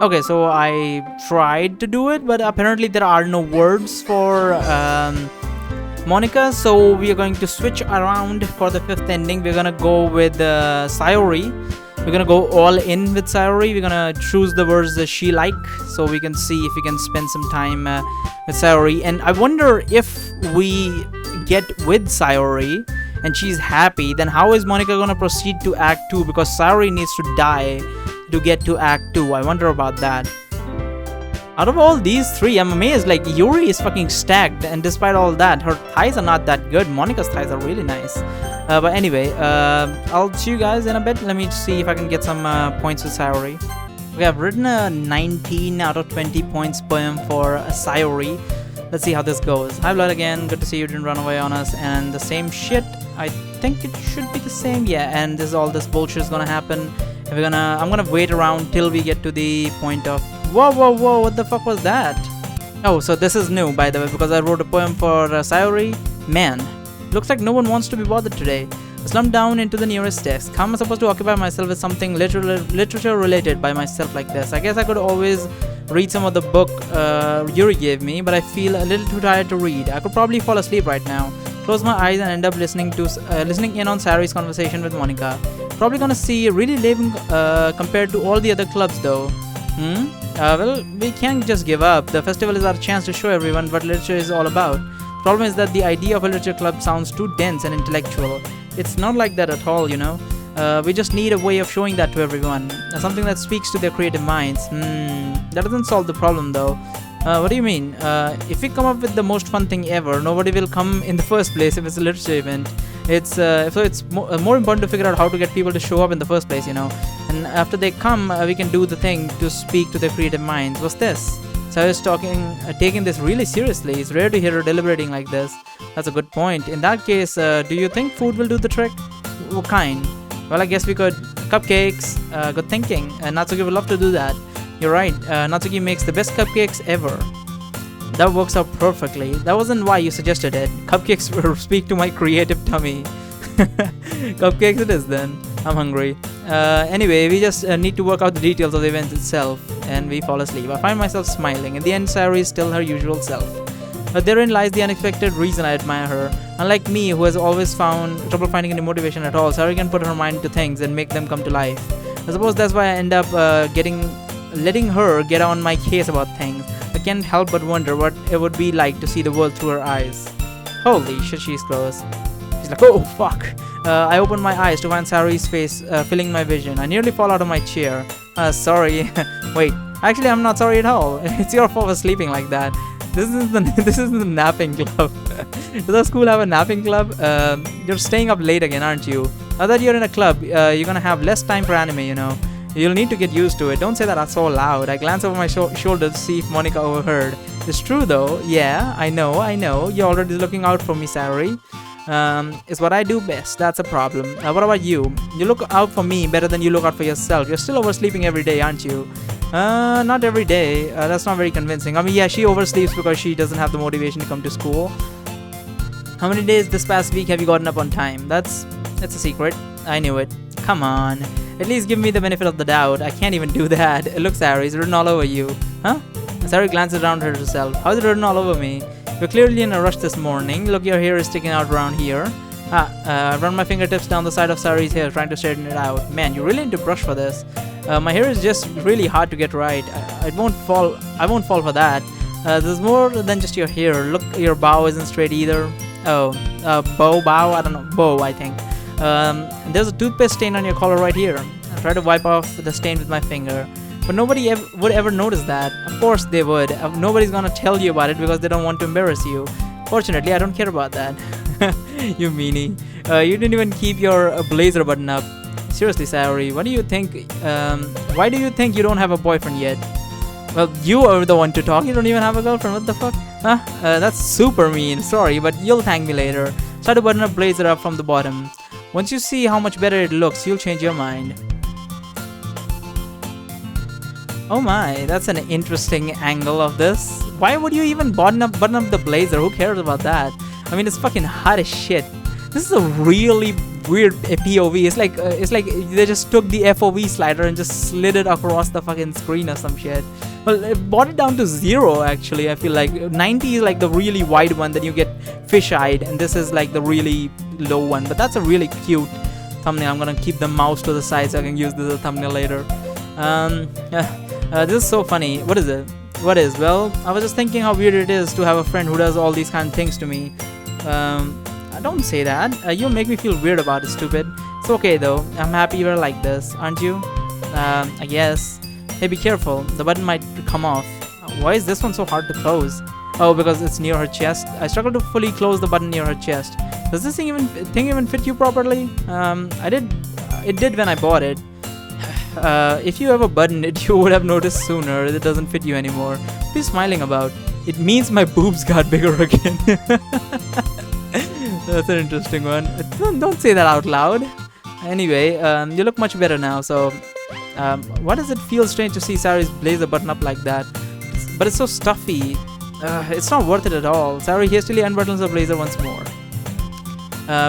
Okay, so I tried to do it, but apparently there are no words for Monica, so we are going to switch around for the fifth ending. We're gonna go with Sayori. We're gonna go all in with Sayori. We're gonna choose the words that she like, so we can see if we can spend some time with Sayori. And I wonder if we get with Sayori and she's happy, then how is Monica gonna proceed to Act 2? Because Sayori needs to die to get to Act 2. I wonder about that. Out of all these three, I'm amazed. Like, Yuri is fucking stacked, and despite all that, her thighs are not that good. Monica's thighs are really nice. But anyway, I'll see you guys in a bit. Let me see if I can get some points with Sayori. Okay, I've written a 19 out of 20 points poem for Sayori. Let's see how this goes. Hi, Blood again. Good to see you didn't run away on us. And the same shit. I think it should be the same. Yeah, and all this bullshit is gonna happen. I'm gonna wait around till we get to the point of whoa, what the fuck was that? Oh, so this is new, by the way, because I wrote a poem for Sayori. Man, looks like no one wants to be bothered today. I slumped down into the nearest desk. How am I supposed to occupy myself with something literature related by myself like this? I guess I could always read some of the book Yuri gave me, but I feel a little too tired to read. I could probably fall asleep right now. Close my eyes and end up listening in on Sayori's conversation with Monica. Probably gonna see really lame compared to all the other clubs though. Well, we can't just give up. The festival is our chance to show everyone what literature is all about. Problem is that the idea of a literature club sounds too dense and intellectual. It's not like that at all, you know. We just need a way of showing that to everyone. Something that speaks to their creative minds. That doesn't solve the problem though. What do you mean? If we come up with the most fun thing ever, nobody will come in the first place if it's a literature event. It's more important to figure out how to get people to show up in the first place, you know. And after they come, we can do the thing to speak to their creative minds. What's this? Sayori's taking this really seriously. It's rare to hear her deliberating like this. That's a good point. In that case, do you think food will do the trick? What kind? Well, I guess we could cupcakes. Good thinking. Natsuki would love to do that. You're right. Natsuki makes the best cupcakes ever. That works out perfectly. That wasn't why you suggested it. Cupcakes speak to my creative tummy. Cupcakes it is then. I'm hungry. Anyway, we just need to work out the details of the event itself, and we fall asleep. I find myself smiling. In the end, Sayori is still her usual self. But therein lies the unexpected reason I admire her. Unlike me, who has always found trouble finding any motivation at all, Sayori can put her mind to things and make them come to life. I suppose that's why I end up letting her get on my case about things. I can't help but wonder what it would be like to see the world through her eyes. Holy shit, she's close. She's like, oh fuck. I open my eyes to find Sayori's face filling my vision. I nearly fall out of my chair. Sorry. Wait, actually I'm not sorry at all. It's your fault for sleeping like that. This is the napping club. Does the school have a napping club? You're staying up late again, aren't you? Now that you're in a club, you're gonna have less time for anime, you know. You'll need to get used to it. Don't say that so loud. I glance over my shoulder to see if Monica overheard. It's true though. Yeah, I know. You're already looking out for me, Sayori. It's what I do best. That's a problem. What about you? You look out for me better than you look out for yourself. You're still oversleeping every day, aren't you? Not every day. That's not very convincing. I mean, yeah, she oversleeps because she doesn't have the motivation to come to school. How many days this past week have you gotten up on time? That's a secret. I knew it. Come on. At least give me the benefit of the doubt. I can't even do that. Look, Sayori, it's written all over you. Huh? Sayori glances around at herself. How is it written all over me? You're clearly in a rush this morning. Look, your hair is sticking out around here. I run my fingertips down the side of Sayori's hair, trying to straighten it out. Man, you really need to brush for this. My hair is just really hard to get right. I won't fall for that. There's more than just your hair. Look, your bow isn't straight either. Oh, bow? I don't know. Bow, I think. There's a toothpaste stain on your collar right here. I try to wipe off the stain with my finger. But nobody would ever notice that. Of course they would. Nobody's gonna tell you about it because they don't want to embarrass you. Fortunately, I don't care about that. You meanie. You didn't even keep your blazer button up. Seriously, Sayori, what do you think? Why do you think you don't have a boyfriend yet? Well, you are the one to talk. You don't even have a girlfriend. What the fuck? Huh? That's super mean. Sorry, but you'll thank me later. Try to button a blazer up from the bottom. Once you see how much better it looks, you'll change your mind. Oh my, that's an interesting angle of this. Why would you even button up the blazer? Who cares about that? I mean, it's fucking hot as shit. This is a really weird POV. It's like they just took the FOV slider and just slid it across the fucking screen or some shit. Well, it brought it down to 0 actually. I feel like 90 is like the really wide one, then you get fish-eyed, and this is like the really low one. But that's a really cute thumbnail. I'm gonna keep the mouse to the side so I can use this as a thumbnail later. This is so funny. What is it? What is? Well, I was just thinking how weird it is to have a friend who does all these kind of things to me. Don't say that. You make me feel weird about it, stupid. It's okay though. I'm happy you're like this, aren't you? I guess. Hey, be careful. The button might come off. Why is this one so hard to close? Oh, because it's near her chest. I struggle to fully close the button near her chest. Does this thing even fit you properly? It did when I bought it. If you ever buttoned it, you would have noticed sooner it doesn't fit you anymore. What are you smiling about? It means my boobs got bigger again. That's an interesting one. Don't say that out loud. Anyway, you look much better now, so why does it feel strange to see Sayori's blazer button up like that? But it's so stuffy. It's not worth it at all. Sayori hastily unbuttons her blazer once more.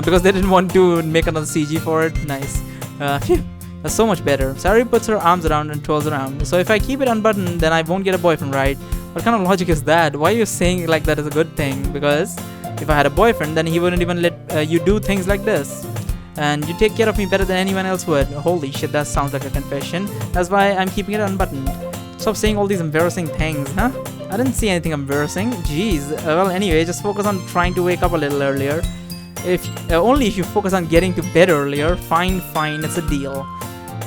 Because they didn't want to make another CG for it. Nice. Phew. That's so much better. Sayori puts her arms around and twirls around. So if I keep it unbuttoned, then I won't get a boyfriend, right? What kind of logic is that? Why are you saying like that is a good thing? Because if I had a boyfriend, then he wouldn't even let you do things like this. And you take care of me better than anyone else would. Holy shit, that sounds like a confession. That's why I'm keeping it unbuttoned. Stop saying all these embarrassing things, huh? I didn't see anything embarrassing. Jeez. Well, anyway, just focus on trying to wake up a little earlier. Only if you focus on getting to bed earlier. Fine, it's a deal.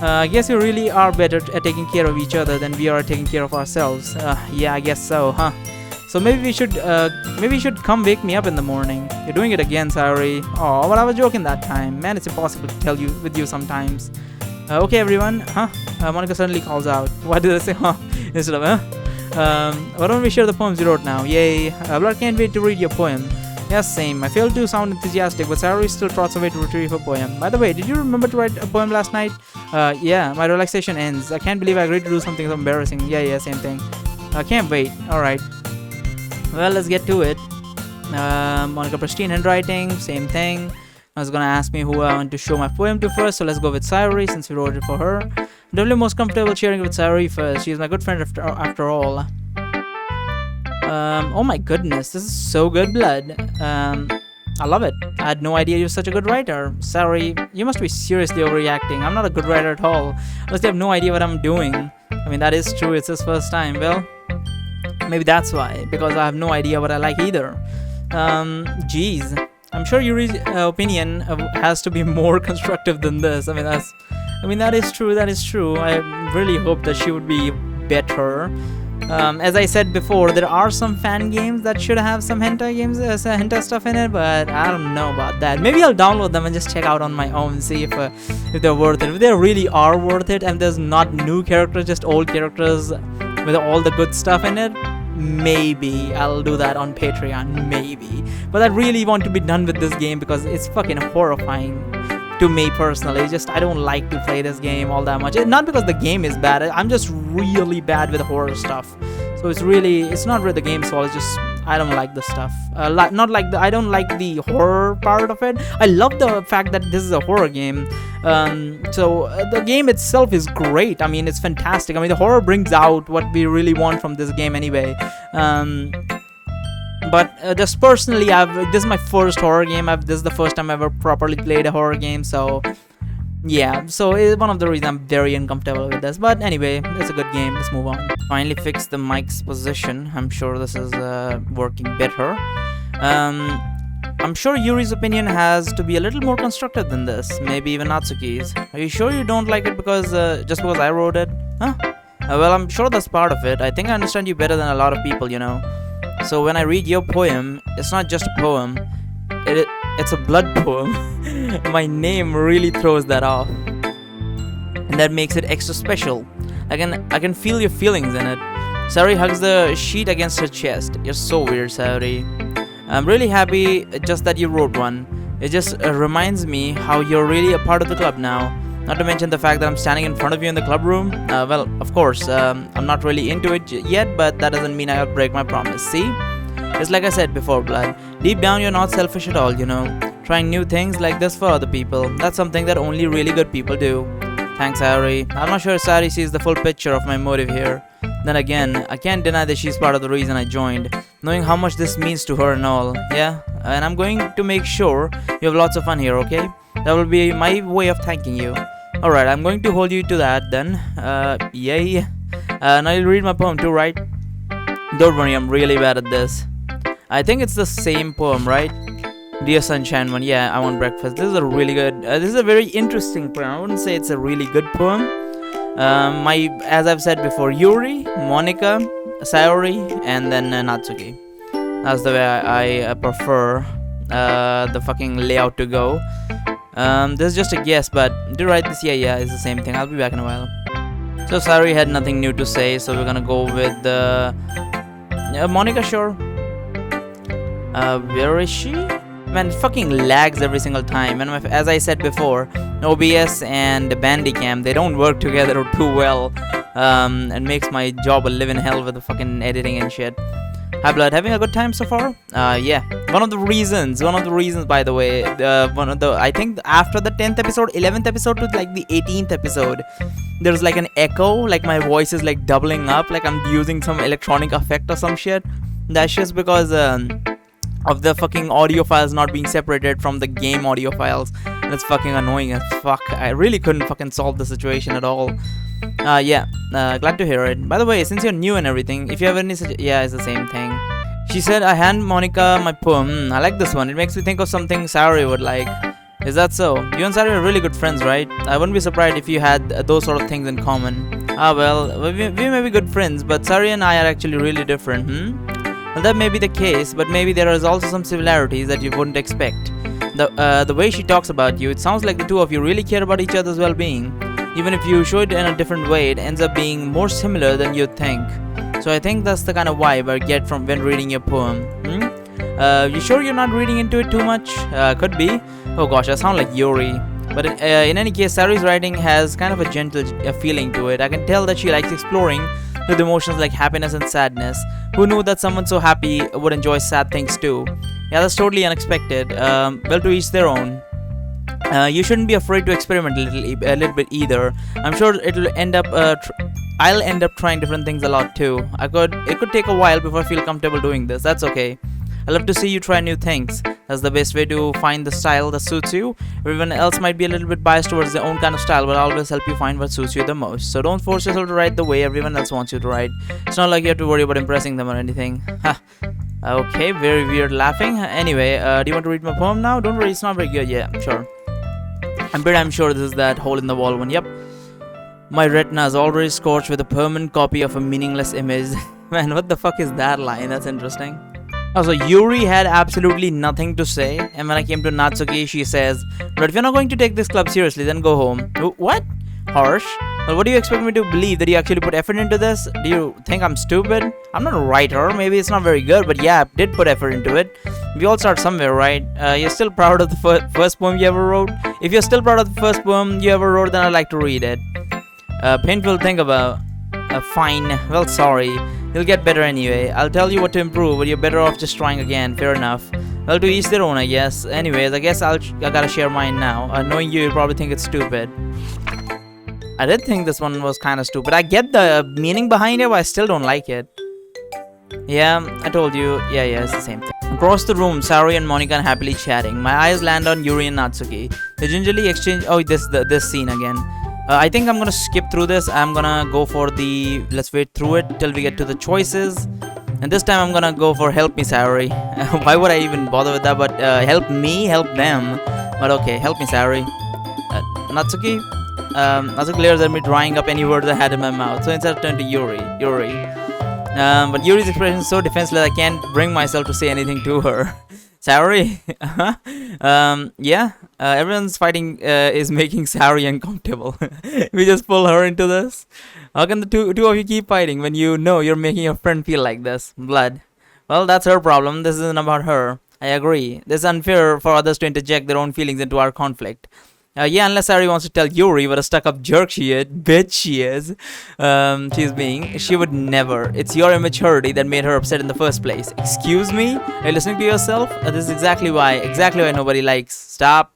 I guess you really are better at taking care of each other than we are at taking care of ourselves. Yeah, I guess so, huh? So maybe we should come wake me up in the morning. You're doing it again, Sayori. Oh, but I was joking that time. Man, it's impossible to tell you with you sometimes. Okay, everyone, huh? Monica suddenly calls out. Why did I say huh instead of huh? Why don't we share the poems you wrote now? Yay! Blood can't wait to read your poem. Yes, same. I failed to sound enthusiastic, but Sayori still trots away to retrieve her poem. By the way, did you remember to write a poem last night? Yeah, my relaxation ends. I can't believe I agreed to do something so embarrassing. Yeah, same thing. I can't wait. Alright. Well, let's get to it. Monica pristine handwriting, same thing. I was gonna ask me who I want to show my poem to first, so let's go with Sayori since we wrote it for her. I'm definitely most comfortable sharing it with Sayori first. She's my good friend after all. Oh my goodness, this is so good, Blood. I love it. I had no idea you're such a good writer. Sorry, you must be seriously overreacting. I'm not a good writer at all. Unless you have no idea what I'm doing. I mean, that is true. It's his first time. Well, maybe that's why. Because I have no idea what I like either. Jeez. I'm sure Yuri's opinion has to be more constructive than this. I mean, that is true. That is true. I really hope that she would be better. As I said before, there are some fan games that should have some hentai stuff in it, but I don't know about that. Maybe I'll download them and just check out on my own, see if they're worth it. If they really are worth it, and there's not new characters, just old characters with all the good stuff in it, maybe I'll do that on Patreon, maybe. But I really want to be done with this game because it's fucking horrifying. To me personally, I don't like to play this game all that much. Not because the game is bad, I'm just really bad with horror stuff. So it's not really the game's fault, it's just I don't like the stuff. I don't like the horror part of it. I love the fact that this is a horror game. So the game itself is great. I mean, it's fantastic. I mean, the horror brings out what we really want from this game anyway. But just personally, this is my first horror game. This is the first time I ever properly played a horror game. So yeah, so it's one of the reasons I'm very uncomfortable with this. But anyway, it's a good game. Let's move on. Finally fixed the mic's position. I'm sure this is working better. I'm sure Yuri's opinion has to be a little more constructive than this. Maybe even Natsuki's. Are you sure you don't like it just because I wrote it? Huh? Well, I'm sure that's part of it. I think I understand you better than a lot of people, you know. So when I read your poem, it's not just a poem, it's a blood poem. My name really throws that off. And that makes it extra special. I can feel your feelings in it. Sayori hugs the sheet against her chest. You're so weird, Sayori. I'm really happy just that you wrote one. It just reminds me how you're really a part of the club now. Not to mention the fact that I'm standing in front of you in the club room. Well, of course, I'm not really into it yet, but that doesn't mean I'll break my promise. See? It's like I said before, Blood. Deep down, you're not selfish at all, you know. Trying new things like this for other people. That's something that only really good people do. Thanks, Sayori. I'm not sure Sayori sees the full picture of my motive here. Then again, I can't deny that she's part of the reason I joined. Knowing how much this means to her and all. Yeah, and I'm going to make sure you have lots of fun here, okay? That will be my way of thanking you. Alright, I'm going to hold you to that then. Yay. Now you'll read my poem too, right? Don't worry, I'm really bad at this. I think it's the same poem, right? Dear Sunshine one, yeah, I want breakfast. This is a really good, this is a very interesting poem. I wouldn't say it's a really good poem. As I've said before, Yuri, Monica, Sayori, and then Natsuki. That's the way I prefer the fucking layout to go. This is just a guess, but do write this, yeah, it's the same thing. I'll be back in a while. So Sayori had nothing new to say, so we're gonna go with Monica, sure. Where is she? Man, it fucking lags every single time. And as I said before, OBS and Bandicam, they don't work together too well. It makes my job a living hell with the fucking editing and shit. Hi Blood, having a good time so far? Yeah. One of the reasons, by the way, I think after the 10th episode, 11th episode to like the 18th episode, there's like an echo, like my voice is like doubling up, like I'm using some electronic effect or some shit. That's just because of the fucking audio files not being separated from the game audio files. And it's fucking annoying as fuck. I really couldn't fucking solve the situation at all. Yeah, glad to hear it. By the way, since you're new and everything, if you have any yeah, it's the same thing. She said, I hand Monica my poem. I like this one. It makes me think of something Sayori would like. Is that so? You and Sayori are really good friends, right? I wouldn't be surprised if you had those sort of things in common. Well, we may be good friends, but Sayori and I are actually really different, Well, that may be the case, but maybe there is also some similarities that you wouldn't expect. The way she talks about you, it sounds like the two of you really care about each other's well-being. Even if you show it in a different way, it ends up being more similar than you'd think. So I think that's the kind of vibe I get from when reading your poem. You sure you're not reading into it too much? Could be. Oh gosh, I sound like Yuri. But in any case, Sayori's writing has kind of a gentle feeling to it. I can tell that she likes exploring with emotions like happiness and sadness. Who knew that someone so happy would enjoy sad things too? Yeah, that's totally unexpected. Well, to each their own. You shouldn't be afraid to experiment a little bit either. I'm sure it'll end up. I'll end up trying different things a lot too. It could take a while before I feel comfortable doing this. That's okay. I love to see you try new things. That's the best way to find the style that suits you. Everyone else might be a little bit biased towards their own kind of style, but I'll always help you find what suits you the most. So don't force yourself to write the way everyone else wants you to write. It's not like you have to worry about impressing them or anything. Ha. Okay, very weird laughing. Anyway, do you want to read my poem now? Don't worry, it's not very good. Yeah, sure. I'm sure this is that hole in the wall one. Yep. My retina is already scorched with a permanent copy of a meaningless image. Man, what the fuck is that line? That's interesting. Also, Yuri had absolutely nothing to say, and when I came to Natsuki, she says, but if you're not going to take this club seriously, then go home. What? Harsh? Well, what do you expect me to believe? That you actually put effort into this? Do you think I'm stupid? I'm not a writer, maybe it's not very good, but yeah, I did put effort into it. We all start somewhere, right? You're still proud of the first poem you ever wrote? If you're still proud of the first poem you ever wrote, then I'd like to read it. Painful thing about... fine. Well, sorry. You'll get better anyway. I'll tell you what to improve, but you're better off just trying again. Fair enough. Well, to each their own, I guess. Anyways, I guess I gotta share mine now. Knowing you'll probably think it's stupid. I did think this one was kind of stupid. I get the meaning behind it, but I still don't like it. Yeah, I told you. Yeah, it's the same thing. Across the room, Sayori and Monica are happily chatting. My eyes land on Yuri and Natsuki. They gingerly exchange... Oh, this scene again. I think I'm gonna skip through this. I'm gonna go for the... Let's wait through it till we get to the choices. And this time I'm gonna go for help me, Sayori. Why would I even bother with that? But help me, help them. But okay, help me, Sayori. Natsuki? Natsuki glares at me, drying up any words I had in my mouth. So instead I turn to Yuri. But Yuri's expression is so defenseless I can't bring myself to say anything to her. Sayori? Yeah. Everyone's fighting is making Sayori uncomfortable. We just pull her into this. How can the two of you keep fighting when you know you're making your friend feel like this? Blood. Well, that's her problem. This isn't about her. I agree. It's unfair for others to interject their own feelings into our conflict. Yeah, unless Sayori wants to tell Yuri what a stuck-up jerk bitch she is. She's being. She would never. It's your immaturity that made her upset in the first place. Excuse me? Are you listening to yourself? This is exactly why nobody likes. Stop.